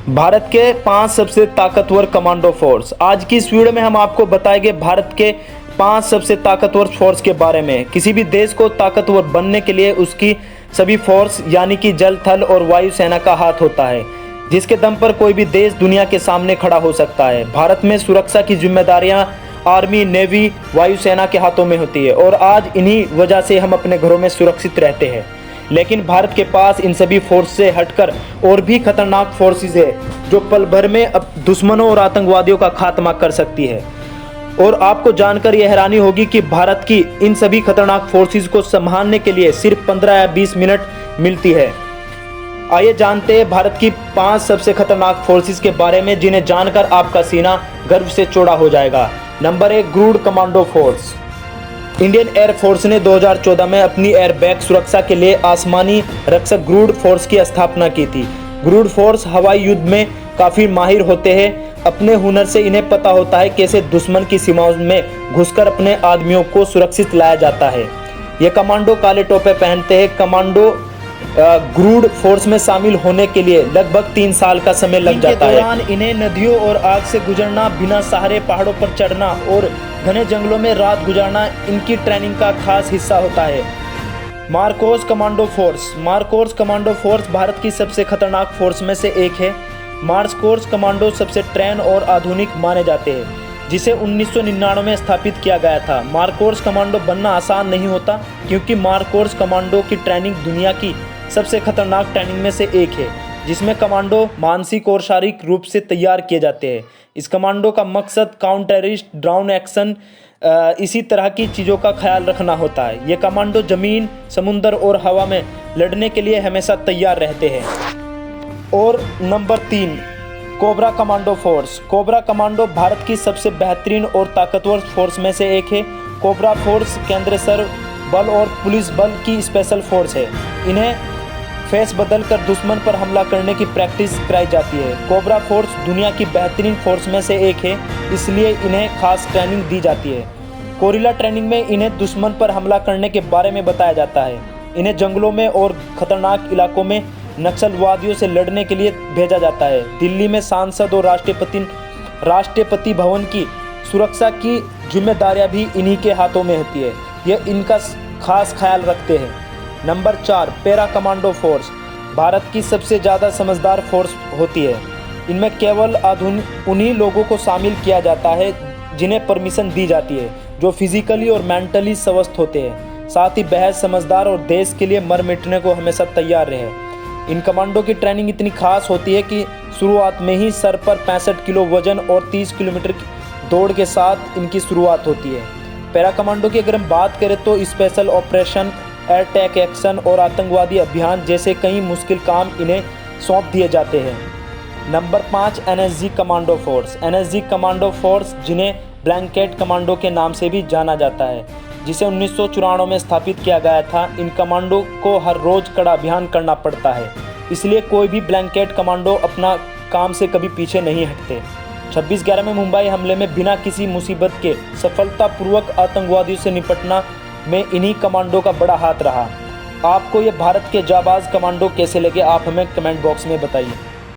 भारत के 5 सबसे ताकतवर कमांडो फोर्स। आज की इस वीडियो में हम आपको बताएंगे भारत के 5 सबसे ताकतवर फोर्स के बारे में। किसी भी देश को ताकतवर बनने के लिए उसकी सभी फोर्स यानी कि जल, थल और वायु सेना का हाथ होता है, जिसके दम पर कोई भी देश दुनिया के सामने खड़ा हो सकता है। भारत में सुरक्षा की जिम्मेदारियां आर्मी, नेवी, वायुसेना के हाथों में होती है और आज इन्हीं वजह से हम अपने घरों में सुरक्षित रहते हैं। लेकिन भारत के पास इन सभी फोर्स से हटकर और भी खतरनाक फोर्सेस है जो पल भर में अब दुश्मनों और आतंकवादियों का खात्मा कर सकती है। और आपको जानकर यह हैरानी होगी कि भारत की इन सभी खतरनाक फोर्सेस को संभालने के लिए सिर्फ 15 या 20 मिनट मिलती है। आइए जानते हैं भारत की 5 सबसे खतरनाक फोर्सेस के बारे में, जिन्हें जानकर आपका सीना गर्व से चौड़ा हो जाएगा। Number 1, Garud commando force. Indian air force ने 2014 में अपनी एयरबैग सुरक्षा के लिए आसमानी रक्षक गरुड़ फोर्स की स्थापना की थी। गरुड़ फोर्स हवाई युद्ध में काफ़ी माहिर होते हैं। अपने हुनर से इन्हें पता होता है कैसे दुश्मन की सीमाओं में घुसकर अपने आदमियों को सुरक्षित लाया जाता है। ये कमांडो काले टोपे पहनते हैं। कमांडो गरुड़ फोर्स में शामिल होने के लिए लगभग 3 साल का समय लग जाता है। इन्हें नदियों और आग से गुजरना, बिना सहारे पहाड़ों पर चढ़ना और घने जंगलों में रात गुजारना इनकी ट्रेनिंग का खास हिस्सा होता है। Marcos commando force. Marcos commando force Bharat की सबसे खतरनाक फोर्स में से एक है। मार्कोस कमांडो सबसे ट्रेन और आधुनिक माने जाते हैं, जिसे 1999 में स्थापित किया गया था। मार्कोस कमांडो बनना आसान नहीं होता, क्योंकि मार्कोस कमांडो की ट्रेनिंग दुनिया की सबसे खतरनाक ट्रेनिंग में से एक है, जिसमें कमांडो मानसिक और शारीरिक रूप से तैयार किए जाते हैं। इस कमांडो का मकसद काउंटर टेररिस्ट, ड्रोन एक्शन, इसी तरह की चीज़ों का ख्याल रखना होता है। ये कमांडो जमीन, समुद्र और हवा में लड़ने के लिए हमेशा तैयार रहते हैं। और number 3, cobra commando force. Cobra commando Bharat की सबसे बेहतरीन और ताकतवर फोर्स में से एक है। कोबरा फोर्स केंद्र सर बल और पुलिस बल की स्पेशल फोर्स है। इन्हें फेस बदलकर दुश्मन पर हमला करने की प्रैक्टिस कराई जाती है। कोबरा फोर्स दुनिया की बेहतरीन फोर्स में से एक है, इसलिए इन्हें खास ट्रेनिंग दी जाती है। कोरिला ट्रेनिंग में इन्हें दुश्मन पर हमला करने के बारे में बताया जाता है। इन्हें जंगलों में और खतरनाक इलाकों में नक्सलवादियों से लड़ने के लिए भेजा जाता है। दिल्ली में सांसद और राष्ट्रपति भवन की सुरक्षा की जिम्मेदारियां भी इन्हीं के हाथों में होती है। यह इनका खास ख्याल रखते हैं। Number 4, para commando force. Bharat की सबसे ज़्यादा समझदार फोर्स होती है। इनमें केवल उन्हीं लोगों को शामिल किया जाता है जिन्हें परमिशन दी जाती है, जो फिजिकली और मेंटली स्वस्थ होते हैं, साथ ही बेहद समझदार और देश के लिए मर मिटने को हमेशा तैयार रहे। इन कमांडो की ट्रेनिंग इतनी खास होती है कि शुरुआत में ही सर पर 65 किलो वजन और 30 किलोमीटर की दौड़ के साथ इनकी शुरुआत होती है। पैरा कमांडो की अगर हम बात करें तो स्पेशल ऑपरेशन, एयरटैक एक्शन और आतंकवादी अभियान जैसे कई मुश्किल काम इन्हें सौंप दिए जाते हैं। Number 5, NSG commando force. NSG commando force, जिन्हें ब्लैंकेट कमांडो के नाम से भी जाना जाता है, जिसे 1994 में स्थापित किया गया था। इन कमांडो को हर रोज कड़ा अभियान करना पड़ता है, इसलिए कोई भी ब्लैंकेट कमांडो अपना काम से कभी पीछे नहीं हटते। 26/11 में मुंबई हमले में बिना किसी मुसीबत के सफलतापूर्वक आतंकवादियों से निपटना में इन्हीं कमांडो का बड़ा हाथ रहा। आपको ये भारत के जाबाज कमांडो कैसे लगे, आप हमें कमेंट बॉक्स में बताइए।